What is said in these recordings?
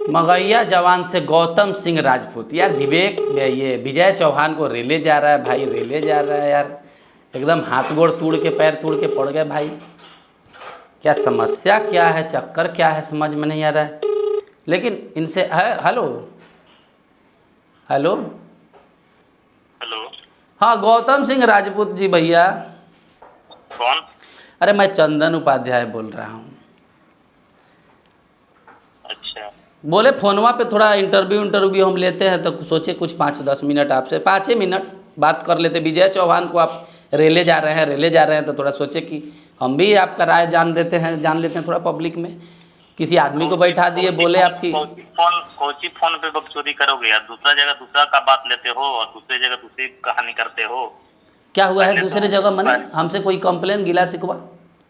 मगहिया जवान से गौतम सिंह राजपूत। यार विवेक ये विजय चौहान को रेले जा रहा है भाई, रेले जा रहा है यार, एकदम हाथ गोड़ तोड़ के पैर तोड़ के पड़ गए भाई। क्या समस्या क्या है, चक्कर क्या है, समझ में नहीं आ रहा है। लेकिन इनसे है। Hello hello hello. हाँ गौतम सिंह राजपूत जी भैया। कौन? अरे मैं चंदन उपाध्याय बोल रहा हूँ। अच्छा। बोले फोनवा पे थोड़ा इंटरव्यू हम लेते हैं, तो सोचे कुछ 5-10 मिनट आपसे 5 मिनट बात कर लेते। विजय चौहान को आप रेले जा रहे हैं तो थोड़ा सोचे कि हम भी आपका राय जान लेते हैं थोड़ा पब्लिक में। किसी आदमी को बैठा दिए, बोले आपकी कोची फोन पे बकचोदी करोगे यार। दूसरा जगह दूसरा का बात लेते हो और दूसरी जगह दूसरी कहानी करते हो। क्या हुआ है दूसरे जगह? मने हमसे कोई कंप्लेन गिला शिकवा?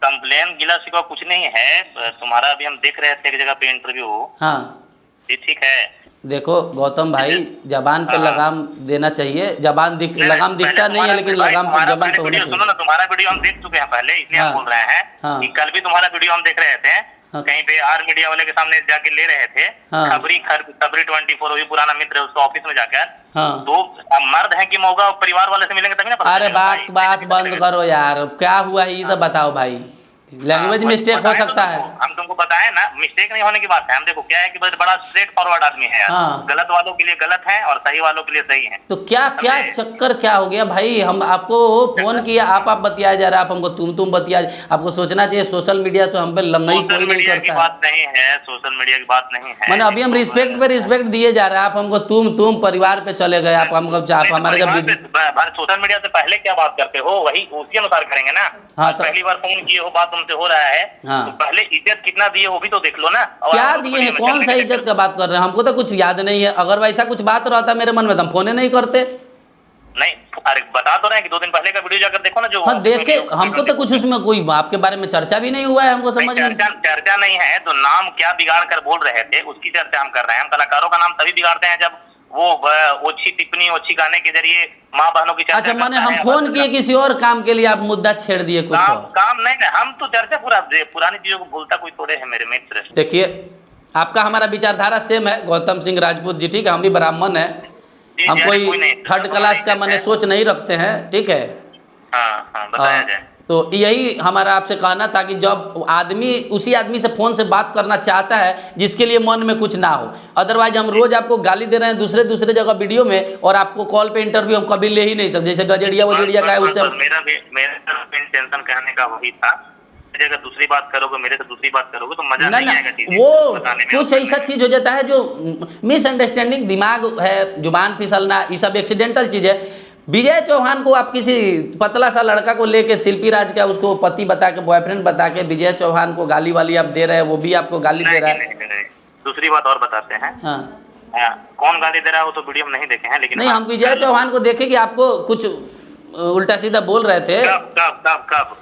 कंप्लेन गिला शिकवा कुछ नहीं है। तुम्हारा अभी हम देख रहे थे एक जगह पे इंटरव्यू। हाँ ये ठीक है। देखो गौतम भाई, जबान पे लगाम देना चाहिए। लगाम दिखता नहीं है, लेकिन लगाम पे जबान पे होना चाहिए। सुनो ना, तुम्हारा वीडियो हम देख चुके हैं पहले, इसलिए हम बोल रहे हैं कि कल भी तुम्हारा वीडियो हम देख रहे थे। कहीं पे आर मीडिया वाले के सामने जाके ले रहे थे। खबरी 24, वही पुराना मित्र है, उसको ऑफिस में जाकर दो मर्द हैं कि मौका और परिवार वाले से मिलेंगे तभी ना। अरे बात बंद करो यार, क्या हुआ है ये तो बताओ भाई। लैंग्वेज मिस्टेक हो सकता है। हम तुमको बताएं ना, मिस्टेक नहीं होने की बात है। हम देखो क्या है कि बड़ा स्ट्रेट फॉरवर्ड आदमी है यार। गलत वालों के लिए गलत है और सही वालों के लिए सही है। तो क्या चक्कर क्या हो गया भाई? हम आपको फोन किया, आप बतिया जा रहे, आप हमको तुम बतिया। आपको सोचना चाहिए सोशल मीडिया तो हम पे लम्बई कोई नहीं करता। बात नहीं है, सोशल मीडिया की बात नहीं है। मैंने अभी हम रिस्पेक्ट पे रिस्पेक्ट दिए जा रहे हैं, आप हमको तुम परिवार पे चले गए। आप हमको हमारे सोशल मीडिया से पहले क्या बात करते हो वही उसी अनुसार करेंगे ना। हाँ तो पहली बार फोन किए हो, बात तुमसे हो रहा है। हाँ। तो पहले इज्जत कितना दिए वो भी तो देख लो ना। क्या दिए हैं? कौन सा इज्जत का बात कर रहे हैं? हमको तो कुछ याद नहीं है। अगर वैसा कुछ बात रहता मेरे मन में तो हम फोन नहीं करते। नहीं अरे बता तो रहे हैं कि 2 दिन पहले का वीडियो जाकर देखो ना जो। हाँ देखे, हमको तो कुछ उसमें कोई आपके बारे में चर्चा भी नहीं हुआ है। हमको समझ में चर्चा नहीं है तो नाम क्या बिगाड़ कर बोल रहे थे उसकी चर्चा हम कर रहे हैं। हम कलाकारों का नाम तभी बिगाड़ते हैं जब वो ओछी टिप्पणी, ओछी गाने के जरिए माँ बहनों की चर्चा। अच्छा माने हम फोन किए किसी और काम के लिए, आप मुद्दा छेड़ दिए कुछ और काम नहीं ना। हम तो चर्चा पूरा पुरानी चीजों को भूलता कोई थोड़े है मेरे मित्र। देखिए आपका हमारा विचारधारा सेम है गौतम सिंह राजपूत जी, ठीक है। हम भी ब्राह्मण है, हम कोई थर्ड क्लास का मैंने सोच नहीं रखते हैं, ठीक है। बताया जाए तो यही हमारा आपसे कहना था कि जब आदमी उसी आदमी से फ़ोन से बात करना चाहता है जिसके लिए मन में कुछ ना हो। अदरवाइज हम रोज़ आपको गाली दे रहे हैं दूसरे जगह वीडियो में, और आपको कॉल पे इंटरव्यू हम कभी ले ही नहीं सकते। जैसे गजेड़िया का है उससे मेरा टेंशन कहने का वही था। अगर दूसरी बात करोगे, मेरे से दूसरी बात करोगे तो मजा नहीं आएगा। वो कुछ ऐसा चीज़ हो जाता है जो मिसअंडरस्टैंडिंग, दिमाग है, जुबान फिसलना, ये सब एक्सीडेंटल चीज़ है। विजय चौहान को आप किसी पतला सा लड़का को लेके शिल्पी राज का उसको पति बता के, बॉयफ्रेंड बता के विजय चौहान को गाली वाली आप दे रहे हैं, वो भी आपको गाली दे रहा है। दूसरी बात और बताते हैं। कौन गाली दे रहा है वो तो वीडियो में नहीं देखे हैं, लेकिन नहीं हम विजय चौहान को देखे कि आपको कुछ उल्टा सीधा बोल रहे थे। कब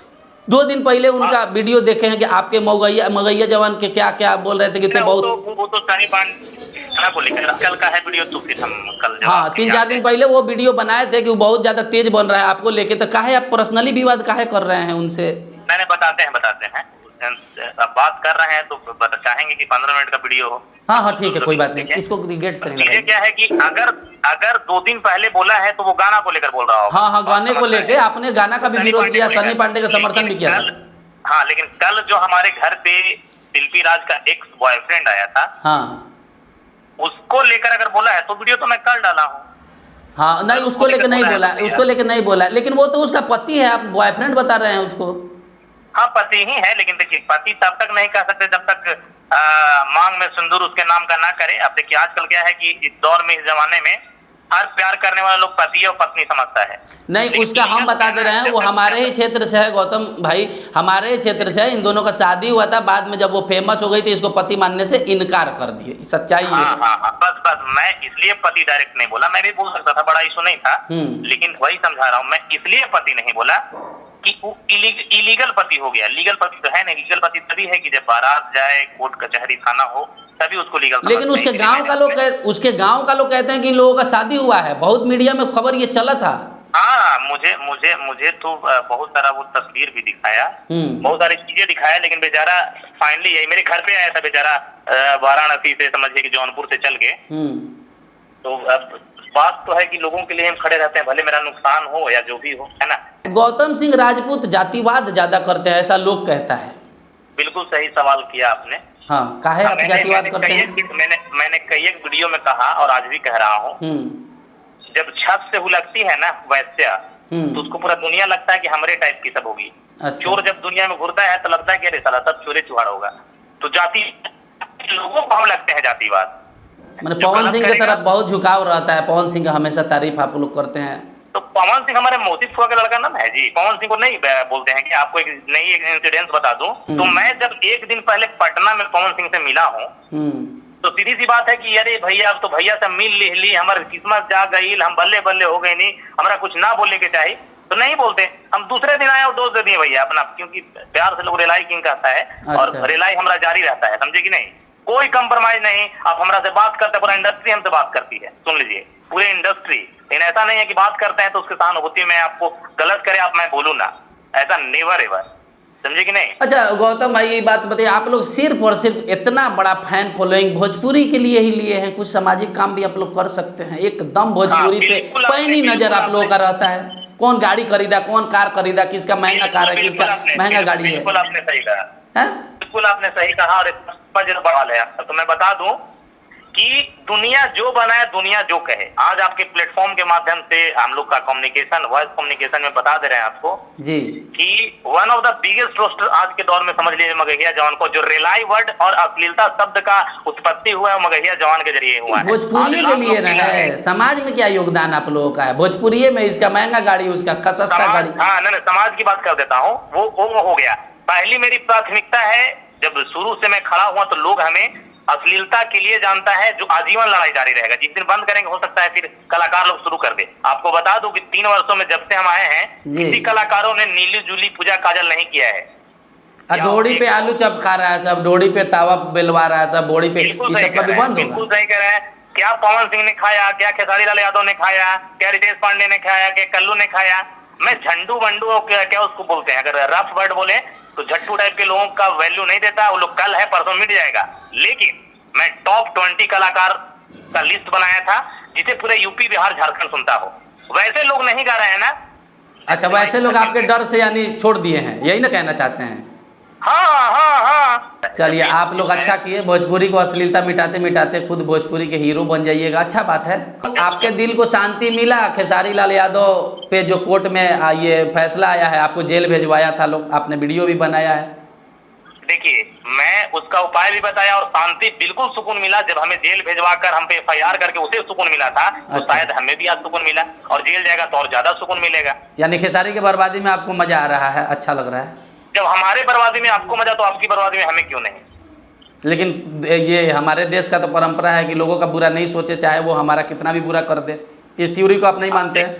2 दिन पहले उनका वीडियो देखे हैं कि आपके मगहिया जवान के क्या क्या बोल रहे थे कि वो तो कल का है वीडियो। तो फिर हम कल 3-4 दिन पहले वो वीडियो बनाए थे कि वो बहुत ज्यादा तेज बन रहा है आपको लेके। तो काहे आप पर्सनली विवाद काहे कर रहे हैं उनसे? मैंने बताते हैं अब बात कर रहे हैं तो चाहेंगे कि 15 मिनट का वीडियो हो। हाँ ठीक है, कोई बात नहीं, इसको गेट करेंगे। क्या है कि अगर 2 दिन पहले बोला है तो वो गाना को लेकर बोल रहा हो। हाँ गाने को लेके आपने गाना का भी विरोध किया, सनी पांडे का समर्थन भी किया। हाँ लेकिन कल जो हमारे घर पे शिल्पी राज का एक्स बॉयफ्रेंड आया था, हाँ उसको लेकर अगर बोला है तो वीडियो तो मैं कल डाला हूँ। हाँ नहीं उसको लेकर नहीं बोला, लेकिन वो तो उसका पति है, आप बॉयफ्रेंड बता रहे हैं उसको। हाँ पति ही है, लेकिन देखिए पति तब तक नहीं कह सकते जब तक मांग में सिंदूर उसके नाम का ना करे। अब देखिए आजकल क्या है कि इस दौर में, इस जमाने में हर प्यार करने वाले लोग पति और पत्नी समझता है। नहीं उसका हम बता दे रहे हैं, वो हमारे ही क्षेत्र से है गौतम भाई, हमारे ही क्षेत्र से है। इन दोनों का शादी हुआ था, बाद में जब वो फेमस हो गई थी इसको पति मानने से इनकार कर दिए। सच्चाई है। हाँ बस मैं इसलिए पति डायरेक्ट नहीं बोला। मैं भी बोल सकता था, बड़ा इशू नहीं था, लेकिन वही समझा रहा हूँ मैं इसलिए पति नहीं बोला कि वो इलीगल पति हो गया। लीगल पति तो है नहीं। लीगल पति तभी है कि जब बारात जाए, कोर्ट कचहरी थाना हो, तभी उसको लीगल। लेकिन उसके गांव का लोग कहते हैं कि इन लोगों का शादी हुआ है। बहुत मीडिया में खबर ये चला था। हाँ मुझे मुझे मुझे तो बहुत सारा वो तस्वीर भी दिखाया, बहुत सारी चीजें दिखाया, लेकिन बेचारा फाइनली यही मेरे घर पे आया था बेचारा, वाराणसी से समझिए कि जौनपुर से चल के। तो अब बात तो है कि लोगों के लिए हम खड़े रहते हैं, भले मेरा नुकसान हो या जो भी हो, है ना। गौतम सिंह राजपूत जातिवाद ज्यादा करते हैं, ऐसा लोग कहता है। बिल्कुल सही सवाल किया आपने। हाँ, काहे आप जातिवाद करते हैं? मैंने कई एक वीडियो में कहा और आज भी कह रहा हूँ, जब छत से हुलकती है ना वैश्या, तो उसको पूरा दुनिया लगता है कि हमारे टाइप की सब होगी। अच्छा। चोर जब दुनिया में घुरता है तो लगता है कि अरे साला सब चोरे चुहाड़ होगा। तो जाति लोगों को हम लगते हैं जातिवाद। मैंने पवन सिंह की तरफ बहुत झुकाव रहता है, पवन सिंह का हमेशा तारीफ आप लोग करते हैं। तो पवन सिंह हमारे मोदी फुआ का लड़का नाम है जी। पवन सिंह को नहीं बोलते हैं कि आपको एक नई इंसिडेंस बता दूं, तो मैं जब एक दिन पहले पटना में पवन सिंह से मिला हूँ, तो सीधी सी बात है कि अरे भैया अब तो भैया से मिल ली, हमारी किस्मत जा गई, हम बल्ले बल्ले हो गए, नहीं हमारा कुछ ना बोलने के चाहिए, तो नहीं बोलते। हम दूसरे दिन आए और डोज दे दिए भैया अपना, क्योंकि प्यार से लोग रिलाई किंग कहता है। अच्छा। और रिलाई हमारा जारी रहता है, समझे कि नहीं, कोई कंप्रोमाइज नहीं। आप हमारा से बात करते, पूरा इंडस्ट्री हमसे बात करती है, सुन लीजिए, पूरे इंडस्ट्री। लेकिन ऐसा नहीं है कि बात करते हैं तो उसके सहानुभूति में आपको गलत करे आप मैं बोलूँ ना, ऐसा नेवर एवर, समझे कि नहीं। अच्छा गौतम भाई, ये बात बताइए, आप लोग सिर्फ और सिर्फ इतना बड़ा फैन फॉलोइंग भोजपुरी के लिए ही लिए हैं? कुछ सामाजिक काम भी आप लोग कर सकते हैं, एकदम भोजपुरी पे पैनी नजर आप लोगों का रहता है। कौन गाड़ी खरीदा, कौन कार खरीदा, किसका महंगा कार है, किसका महंगा गाड़ी है। बिल्कुल आपने सही कहा, बिल्कुल आपने सही कहा। और बवाल है, तो मैं बता दूं कि दुनिया जो बनाए, दुनिया जो कहे, आज आपके प्लेटफॉर्म के माध्यम से हम लोग का कम्युनिकेशन, वॉइस कम्युनिकेशन में बता दे रहे हैं आपको जी कि one of the biggest roster आज के दौर में समझ लीजिए मगहिया जवान को, जो रिलाई वर्ड और अश्लीलता शब्द का उत्पत्ति हुआ है मगहिया जवान के जरिए हुआ है। भोजपुरी के लिए ना है, समाज में क्या योगदान आप लोगों का है भोजपुरी में? इसका महंगा गाड़ी, उसका सस्ता गाड़ी। हाँ नहीं, समाज की बात कर देता हूँ, वो हो गया। पहली मेरी प्राथमिकता है, जब शुरू से मैं खड़ा हुआ तो लोग हमें अश्लीलता के लिए जानता है, जो आजीवन लड़ाई जारी रहेगा। जिस दिन बंद करेंगे हो सकता है फिर कलाकार लोग शुरू कर दे। आपको बता दूं कि 3 वर्षों में जब से हम आए हैं, किसी कलाकारों ने नीली जूली पूजा काजल नहीं किया है। डोरी पे आलू चप खा रहा है सब, डोरी पे तावा बेलवा रहा है सब, बोड़ी पे, बिल्कुल सही कह रहे हैं। क्या पवन सिंह ने खाया, क्या खेसारी लाल यादव ने खाया, क्या रितेश पांडे ने खाया, क्या कल्लू ने खाया। मैं झंडू वंडू क्या उसको बोलते हैं, अगर रफ वर्ड बोले तो झट्टू टाइप के लोगों का वैल्यू नहीं देता। वो लोग कल है परसों मिट जाएगा। लेकिन मैं टॉप 20 कलाकार का लिस्ट बनाया था जिसे पूरे यूपी बिहार झारखंड सुनता हो। वैसे लोग नहीं गा रहे हैं ना। अच्छा, वैसे लोग आपके डर से यानी छोड़ दिए हैं, यही ना कहना चाहते हैं? हाँ। चलिए, आप लोग अच्छा किए, भोजपुरी को अश्लीलता मिटाते मिटाते खुद भोजपुरी के हीरो बन जाइएगा, अच्छा बात है। आपके दिल को शांति मिला? खेसारी लाल यादव पे जो कोर्ट में ये फैसला आया है, आपको जेल भेजवाया था लोग, आपने वीडियो भी बनाया है। देखिए, मैं उसका उपाय भी बताया और शांति बिल्कुल सुकून मिला। जब हमें जेल भेजवा कर हम पे FIR करके उसे सुकून मिला था, तो शायद हमें भी आज सुकून मिला, और जेल जाएगा तो और ज्यादा सुकून मिलेगा। यानी खेसारी की बर्बादी में आपको मजा आ रहा है, अच्छा लग रहा है। जब हमारे बर्बादी में आपको मजा, तो आपकी बर्बादी में हमें क्यों नहीं। लेकिन ये हमारे देश का तो परंपरा है कि लोगों का बुरा नहीं सोचे, चाहे वो हमारा कितना भी बुरा कर दे। इस थ्योरी को आप नहीं मानते हैं?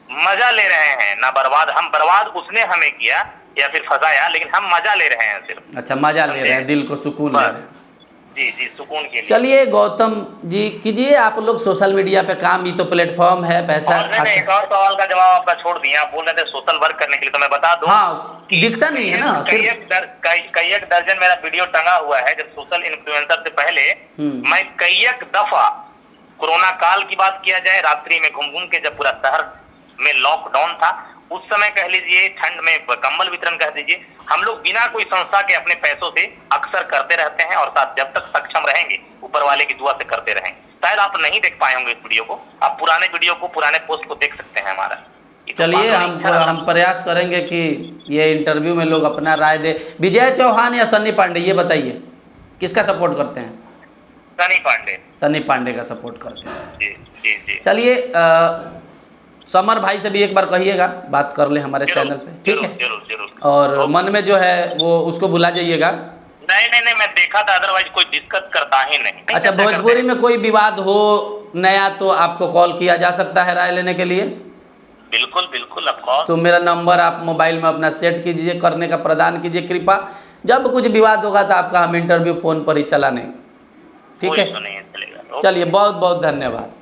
मजा ले रहे हैं ना, बर्बाद हम, बर्बाद उसने हमें किया या फिर फंसाया, लेकिन हम मजा ले रहे हैं सिर्फ। अच्छा, मजा ले रहे हैं, दिल को सुकून ले रहे हैं। जी, सुकून के लिए। चलिए गौतम जी, कीजिए आप लोग सोशल मीडिया पे काम, ये तो प्लेटफॉर्म है, पैसा। एक और सवाल का जवाब आपका छोड़ दिया, आप बोल रहे थे सोशल वर्क करने के लिए, तो मैं बता दूं, हाँ, दिखता नहीं है ना। कई एक दर्जन मेरा वीडियो टंगा हुआ है। जब सोशल इन्फ्लुएंसर से पहले मैं कई एक दफा, कोरोना काल की बात किया जाए, रात्रि में घूम के जब पूरा शहर में लॉकडाउन था, उस समय कह लीजिए, ठंड में कंबल वितरण कह दीजिए, हम लोग बिना कोई संस्था के अपने पैसों से अक्सर करते रहते हैं, और साथ जब तक सक्षम रहेंगे ऊपर वाले की दुआ से करते रहेंगे। शायद आप नहीं देख पाए होंगे इस वीडियो को, आप पुराने वीडियो को, पुराने पोस्ट को देख सकते हैं हमारा। चलिए, हम प्रयास करेंगे कि ये इंटरव्यू में लोग अपना राय दे। विजय चौहान या सन्नी पांडे, ये बताइए किसका सपोर्ट करते हैं? सन्नी पांडे का सपोर्ट करते हैं। जी। चलिए, समर भाई से भी एक बार कहिएगा, बात कर ले हमारे चैनल पे, ठीक है? जरूर। और मन में जो है वो उसको भुला जाइएगा। नहीं, मैं देखा था, अदरवाइज कोई दिक्कत करता ही नहीं। अच्छा, भोजपुरी में कोई विवाद हो नया तो आपको कॉल किया जा सकता है राय लेने के लिए? बिल्कुल ऑफकोर्स। तो मेरा नंबर आप मोबाइल में अपना सेट कीजिए, करने का प्रदान कीजिए कृपा। जब कुछ विवाद होगा तो आपका हम इंटरव्यू फोन पर ही चला नहीं, ठीक है? चलिए, बहुत बहुत धन्यवाद।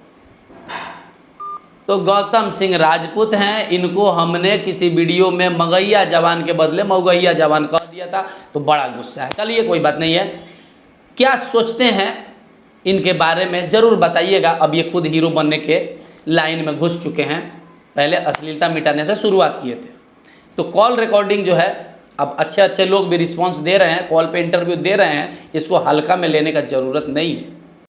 तो गौतम सिंह राजपूत हैं, इनको हमने किसी वीडियो में मगैया जवान के बदले मौगैया जवान कह दिया था, तो बड़ा गुस्सा है। चलिए कोई बात नहीं है, क्या सोचते हैं इनके बारे में ज़रूर बताइएगा। अब ये खुद हीरो बनने के लाइन में घुस चुके हैं, पहले अश्लीलता मिटाने से शुरुआत किए थे। तो कॉल रिकॉर्डिंग जो है, अब अच्छे अच्छे लोग भी रिस्पांस दे रहे हैं, कॉल पे इंटरव्यू दे रहे हैं, इसको हल्का में लेने का ज़रूरत नहीं है।